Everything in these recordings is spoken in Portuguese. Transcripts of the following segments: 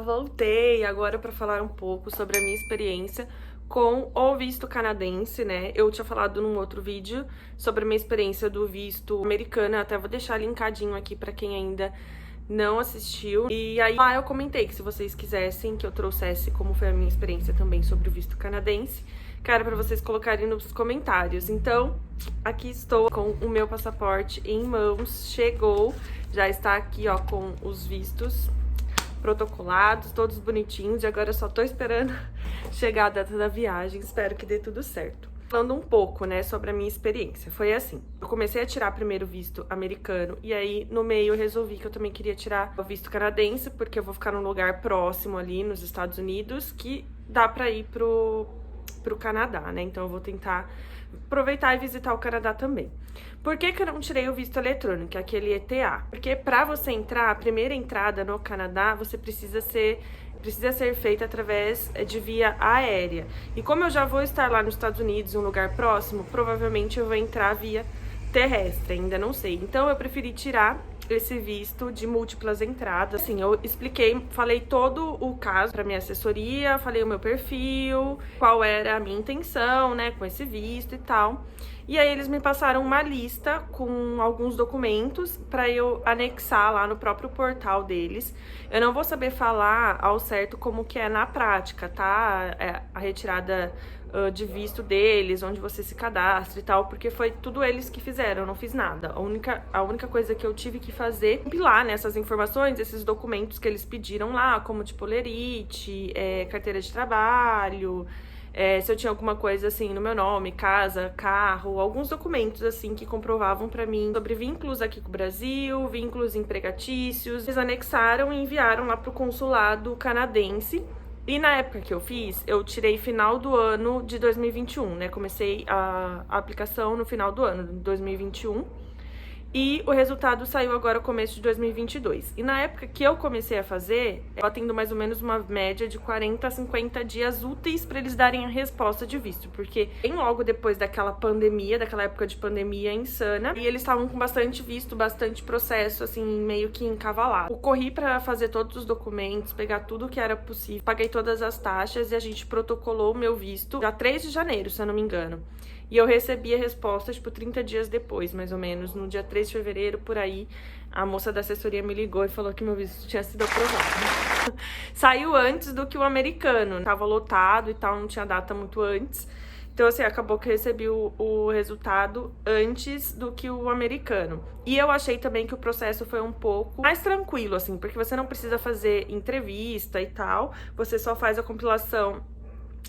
Voltei agora para falar um pouco sobre a minha experiência com o visto canadense, né? Eu tinha falado num outro vídeo sobre a minha experiência do visto americano, eu até vou deixar linkadinho aqui para quem ainda não assistiu. E aí lá eu comentei que se vocês quisessem que eu trouxesse como foi a minha experiência também sobre o visto canadense, cara, para vocês colocarem nos comentários. Então, aqui estou com o meu passaporte em mãos, chegou, já está aqui, ó, com os vistos protocolados, todos bonitinhos, e agora eu só tô esperando chegar a data da viagem, espero que dê tudo certo. Falando um pouco, né, sobre a minha experiência, foi assim, eu comecei a tirar primeiro o visto americano, e aí no meio eu resolvi que eu também queria tirar o visto canadense, porque eu vou ficar num lugar próximo ali nos Estados Unidos, que dá pra ir pro Canadá, né, então eu vou tentar aproveitar e visitar o Canadá também. Por que que eu não tirei o visto eletrônico, aquele ETA? Porque para você entrar, a primeira entrada no Canadá, você precisa ser feita através de via aérea. E como eu já vou estar lá nos Estados Unidos, em um lugar próximo, provavelmente eu vou entrar via terrestre, ainda não sei. Então eu preferi tirar esse visto de múltiplas entradas. Assim, eu expliquei, falei todo o caso pra minha assessoria, falei o meu perfil, qual era a minha intenção, né, com esse visto e tal. E aí eles me passaram uma lista com alguns documentos para eu anexar lá no próprio portal deles. Eu não vou saber falar ao certo como que é na prática, tá? A retirada de visto deles, onde você se cadastra e tal, porque foi tudo eles que fizeram, eu não fiz nada. A única coisa que eu tive que fazer é compilar, né, essas informações, esses documentos que eles pediram lá, como tipo lerite, carteira de trabalho, se eu tinha alguma coisa assim no meu nome, casa, carro, alguns documentos assim que comprovavam pra mim sobre vínculos aqui com o Brasil, vínculos empregatícios. Eles anexaram e enviaram lá pro consulado canadense. E na época que eu fiz, eu tirei final do ano de 2021, né? Comecei a aplicação no final do ano de 2021. E o resultado saiu agora no começo de 2022. E na época que eu comecei a fazer, eu atendo mais ou menos uma média de 40 a 50 dias úteis para eles darem a resposta de visto. Porque bem logo depois daquela pandemia, daquela época de pandemia insana, e eles estavam com bastante visto, bastante processo, assim, meio que encavalado. Eu corri para fazer todos os documentos, pegar tudo que era possível, paguei todas as taxas e a gente protocolou o meu visto já 3 de janeiro, se eu não me engano. E eu recebi a resposta, tipo, 30 dias depois, mais ou menos, no dia 3 de fevereiro, por aí, a moça da assessoria me ligou e falou que meu visto tinha sido aprovado. Saiu antes do que o americano, tava lotado e tal, não tinha data muito antes. Então, assim, acabou que eu recebi o resultado antes do que o americano. E eu achei também que o processo foi um pouco mais tranquilo, assim, porque você não precisa fazer entrevista e tal, você só faz a compilação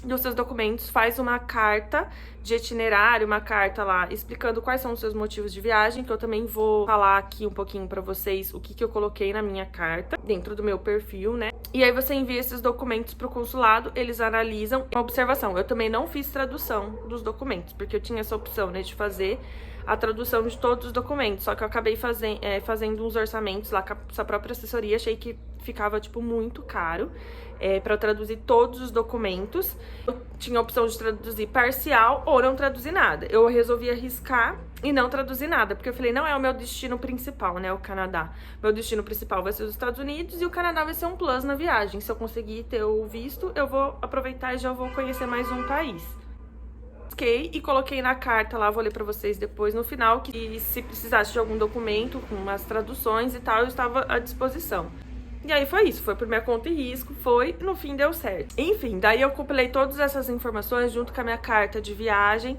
dos seus documentos, faz uma carta de itinerário, uma carta lá explicando quais são os seus motivos de viagem, que eu também vou falar aqui um pouquinho pra vocês o que eu coloquei na minha carta, dentro do meu perfil, né? E aí você envia esses documentos pro consulado, eles analisam. Uma observação, eu também não fiz tradução dos documentos, porque eu tinha essa opção, né, de fazer a tradução de todos os documentos, só que eu acabei fazendo uns orçamentos lá com essa própria assessoria, achei que ficava, tipo, muito caro para traduzir todos os documentos. Eu tinha a opção de traduzir parcial ou não traduzir nada. Eu resolvi arriscar e não traduzir nada, porque eu falei, não é o meu destino principal, né, o Canadá. Meu destino principal vai ser os Estados Unidos e o Canadá vai ser um plus na viagem. Se eu conseguir ter o visto, eu vou aproveitar e já vou conhecer mais um país. E coloquei na carta lá, vou ler pra vocês depois no final, que se precisasse de algum documento com umas traduções e tal, eu estava à disposição. E aí foi isso, foi por minha conta e risco, e no fim deu certo. Enfim, daí eu compilei todas essas informações junto com a minha carta de viagem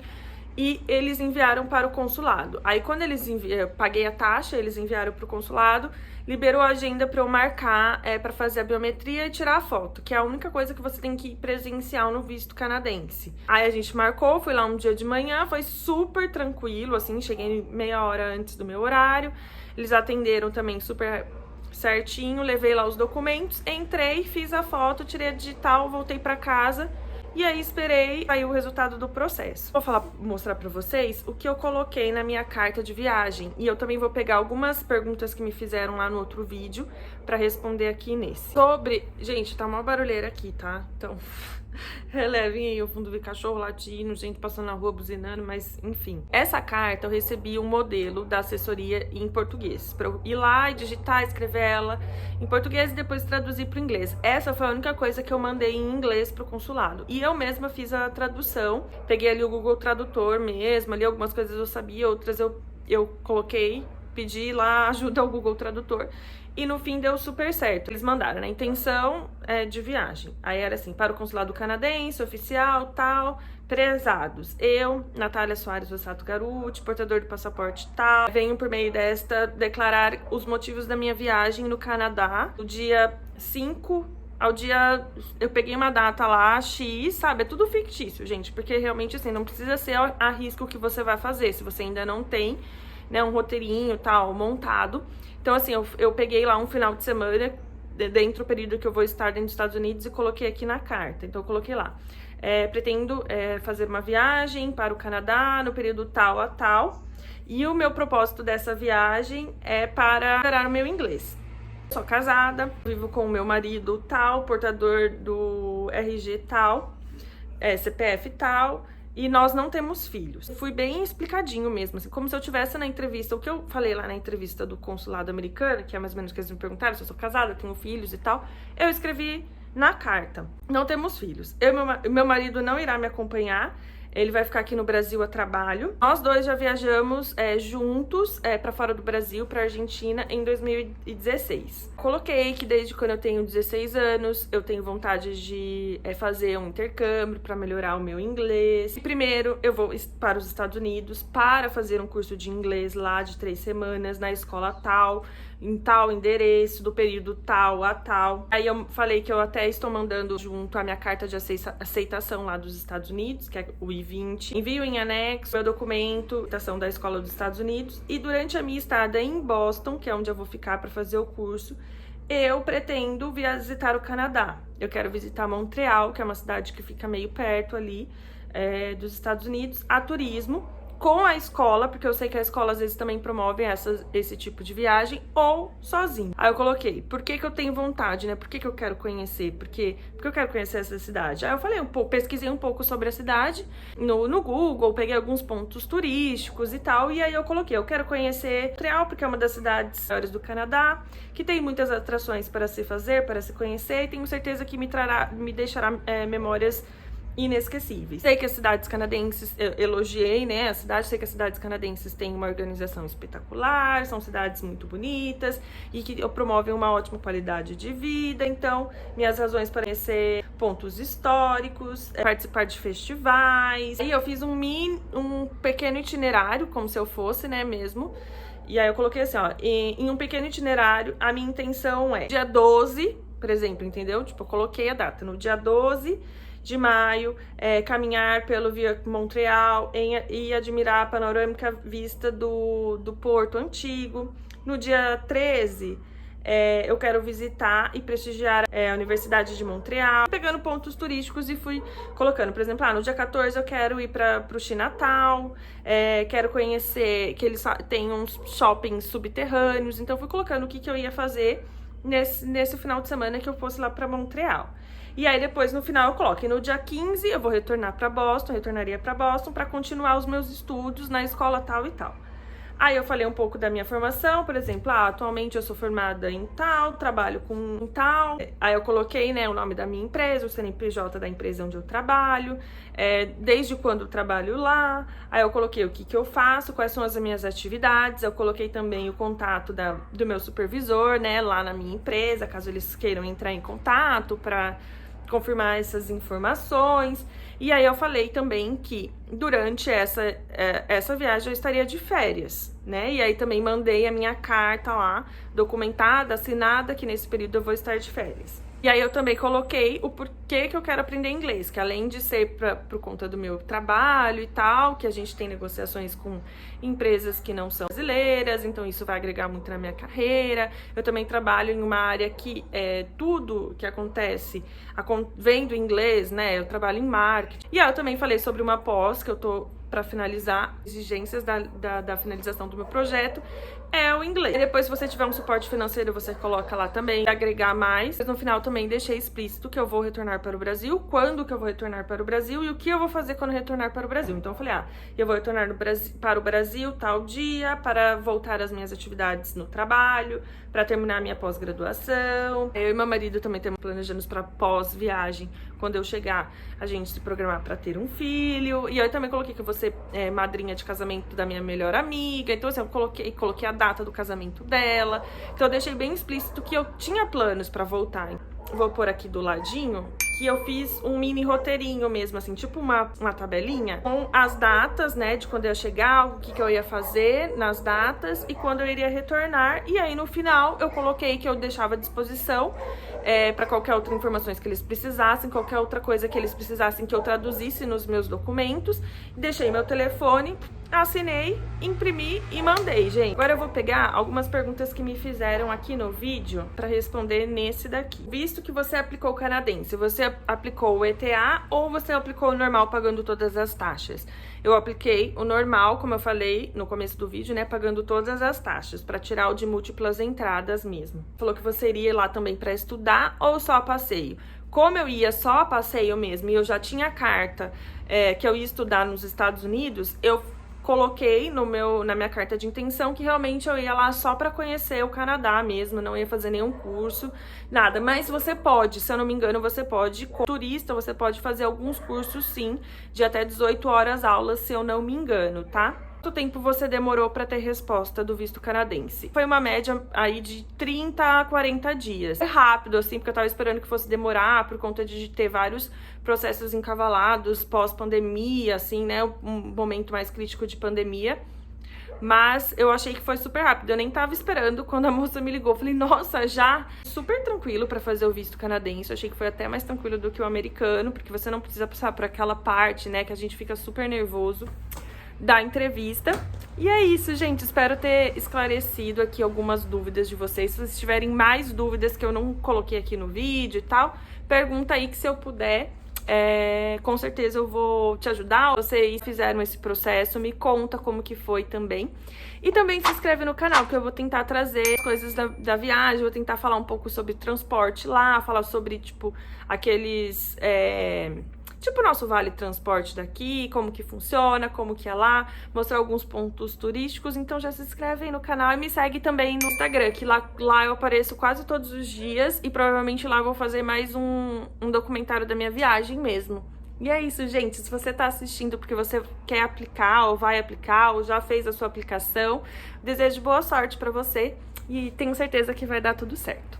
e eles enviaram para o consulado. Aí quando eles eu paguei a taxa, eles enviaram para o consulado, liberou a agenda para eu marcar para fazer a biometria e tirar a foto, que é a única coisa que você tem que ir presencial no visto canadense. Aí a gente marcou, fui lá um dia de manhã, foi super tranquilo, assim, cheguei meia hora antes do meu horário, eles atenderam também super certinho, levei lá os documentos, entrei, fiz a foto, tirei a digital, voltei pra casa e aí esperei sair o resultado do processo. Vou mostrar pra vocês o que eu coloquei na minha carta de viagem e eu também vou pegar algumas perguntas que me fizeram lá no outro vídeo pra responder aqui nesse. Sobre... Gente, tá uma barulheira aqui, tá? Então... relevem aí o fundo de cachorro latindo, gente passando na rua buzinando, mas enfim. Essa carta eu recebi um modelo da assessoria em português, pra eu ir lá e digitar, escrever ela em português e depois traduzir pro inglês. Essa foi a única coisa que eu mandei em inglês pro consulado. E eu mesma fiz a tradução, peguei ali o Google Tradutor mesmo, ali algumas coisas eu sabia, outras eu coloquei, pedi lá ajuda ao Google Tradutor. E no fim deu super certo. Eles mandaram, né? Intenção de viagem. Aí era assim, para o consulado canadense, oficial, tal, prezados. Eu, Natália Soares Rossato Garuti, portador do passaporte tal, venho por meio desta declarar os motivos da minha viagem no Canadá, do dia 5 ao dia... Eu peguei uma data lá, X, sabe? É tudo fictício, gente, porque realmente, assim, não precisa ser a risco que você vai fazer, se você ainda não tem, né, um roteirinho tal montado. Então, assim, eu peguei lá um final de semana, dentro do período que eu vou estar dentro dos Estados Unidos, e coloquei aqui na carta. Então, eu coloquei lá. Pretendo fazer uma viagem para o Canadá no período tal a tal. E o meu propósito dessa viagem é para melhorar o meu inglês. Sou casada, vivo com o meu marido tal, portador do RG tal, CPF tal. E nós não temos filhos. Fui bem explicadinho mesmo, assim, como se eu tivesse na entrevista, o que eu falei lá na entrevista do consulado americano, que é mais ou menos o que eles me perguntaram, se eu sou casada, tenho filhos e tal, eu escrevi na carta. Não temos filhos. Meu marido não irá me acompanhar, ele vai ficar aqui no Brasil a trabalho. Nós dois já viajamos juntos para fora do Brasil, para Argentina, em 2016. Coloquei que desde quando eu tenho 16 anos, eu tenho vontade de fazer um intercâmbio para melhorar o meu inglês. E primeiro, eu vou para os Estados Unidos para fazer um curso de inglês lá de 3 semanas na escola tal, em tal endereço, do período tal a tal. Aí eu falei que eu até estou mandando junto a minha carta de aceitação lá dos Estados Unidos, que é o I-20. Envio em anexo meu documento, aceitação da escola dos Estados Unidos. E durante a minha estada em Boston, que é onde eu vou ficar para fazer o curso, eu pretendo visitar o Canadá. Eu quero visitar Montreal, que é uma cidade que fica meio perto ali dos Estados Unidos, a turismo, com a escola, porque eu sei que a escola às vezes também promove esse tipo de viagem, ou sozinho. Aí eu coloquei, por que eu tenho vontade, né? Por que eu quero conhecer? Porque eu quero conhecer essa cidade. Aí eu falei um pouco, pesquisei um pouco sobre a cidade no Google, peguei alguns pontos turísticos e tal, e aí eu coloquei, eu quero conhecer Montreal, porque é uma das cidades maiores do Canadá, que tem muitas atrações para se fazer, para se conhecer, e tenho certeza que me deixará memórias inesquecíveis. Sei que as cidades canadenses, eu elogiei, né, a cidade, sei que as cidades canadenses têm uma organização espetacular, são cidades muito bonitas e que promovem uma ótima qualidade de vida. Então, minhas razões para conhecer pontos históricos, participar de festivais. E eu fiz um pequeno itinerário, como se eu fosse, né, mesmo. E aí eu coloquei assim, ó, em um pequeno itinerário, a minha intenção é dia 12, por exemplo, entendeu? Tipo, eu coloquei a data, no dia 12 de maio, caminhar pelo Via Montreal e admirar a panorâmica vista do Porto Antigo. No dia 13, eu quero visitar e prestigiar a Universidade de Montreal, pegando pontos turísticos e fui colocando, por exemplo, no dia 14 eu quero ir para o Chinatown, quero conhecer, que eles têm uns shoppings subterrâneos, então fui colocando o que eu ia fazer nesse final de semana que eu fosse lá para Montreal. E aí depois no final eu coloco, e no dia 15 eu vou retornaria para Boston para continuar os meus estudos na escola tal e tal. Aí eu falei um pouco da minha formação, por exemplo, atualmente eu sou formada em tal, trabalho com tal. Aí eu coloquei, né, o nome da minha empresa, o CNPJ da empresa onde eu trabalho, desde quando eu trabalho lá. Aí eu coloquei o que eu faço, quais são as minhas atividades. Eu coloquei também o contato do meu supervisor, né, lá na minha empresa, caso eles queiram entrar em contato para confirmar essas informações. E aí eu falei também que durante essa viagem eu estaria de férias, né? E aí também mandei a minha carta lá, documentada, assinada, que nesse período eu vou estar de férias. E aí eu também coloquei o porquê que eu quero aprender inglês, que além de ser por conta do meu trabalho e tal, que a gente tem negociações com empresas que não são brasileiras, então isso vai agregar muito na minha carreira. Eu também trabalho em uma área que tudo que acontece vem do inglês, né? Eu trabalho em marketing. E aí eu também falei sobre uma pós que eu tô para finalizar, exigências da finalização do meu projeto, é o inglês. E depois, se você tiver um suporte financeiro, você coloca lá também, agregar mais. Mas no final também deixei explícito que eu vou retornar para o Brasil, quando que eu vou retornar para o Brasil e o que eu vou fazer quando retornar para o Brasil. Então eu falei, eu vou retornar para o Brasil tal dia, para voltar às minhas atividades no trabalho, para terminar a minha pós-graduação. Eu e meu marido também temos planejando para pós-viagem, quando eu chegar, a gente se programar para ter um filho. E eu também coloquei que eu vou ser madrinha de casamento da minha melhor amiga. Então assim, eu coloquei a data do casamento dela. Então eu deixei bem explícito que eu tinha planos para voltar. Vou pôr aqui do ladinho que eu fiz um mini roteirinho mesmo, assim, tipo uma tabelinha com as datas, né, de quando eu ia chegar, o que eu ia fazer nas datas e quando eu iria retornar. E aí no final eu coloquei que eu deixava à disposição para qualquer outra informações que eles precisassem, qualquer outra coisa que eles precisassem que eu traduzisse nos meus documentos. Deixei meu telefone, assinei, imprimi e mandei, gente. Agora eu vou pegar algumas perguntas que me fizeram aqui no vídeo para responder nesse daqui. Visto que você aplicou o canadense, você aplicou o ETA ou você aplicou o normal pagando todas as taxas? Eu apliquei o normal, como eu falei no começo do vídeo, né, pagando todas as taxas, para tirar o de múltiplas entradas mesmo. Falou que você iria lá também para estudar ou só a passeio. Como eu ia só a passeio mesmo e eu já tinha a carta que eu ia estudar nos Estados Unidos, eu coloquei na minha carta de intenção que realmente eu ia lá só para conhecer o Canadá mesmo, não ia fazer nenhum curso, nada. Mas você pode, se eu não me engano, você pode, como turista, você pode fazer alguns cursos sim, de até 18 horas aulas, se eu não me engano, tá? Quanto tempo você demorou para ter resposta do visto canadense? Foi uma média aí de 30 a 40 dias. Foi rápido, assim, porque eu tava esperando que fosse demorar por conta de ter vários processos encavalados pós-pandemia, assim, né? Um momento mais crítico de pandemia. Mas eu achei que foi super rápido. Eu nem tava esperando quando a moça me ligou. Falei, nossa, já super tranquilo pra fazer o visto canadense. Eu achei que foi até mais tranquilo do que o americano, porque você não precisa passar por aquela parte, né, que a gente fica super nervoso da entrevista. E é isso, gente. Espero ter esclarecido aqui algumas dúvidas de vocês. Se vocês tiverem mais dúvidas que eu não coloquei aqui no vídeo e tal, pergunta aí que se eu puder, com certeza eu vou te ajudar. Vocês fizeram esse processo, me conta como que foi também. E também se inscreve no canal, que eu vou tentar trazer coisas da viagem, vou tentar falar um pouco sobre transporte lá, falar sobre, tipo, aqueles... tipo o nosso vale transporte daqui, como que funciona, como que é lá, mostrar alguns pontos turísticos. Então já se inscreve aí no canal e me segue também no Instagram, que lá eu apareço quase todos os dias e provavelmente lá eu vou fazer mais um documentário da minha viagem mesmo. E é isso, gente. Se você tá assistindo porque você quer aplicar ou vai aplicar ou já fez a sua aplicação, desejo boa sorte pra você e tenho certeza que vai dar tudo certo.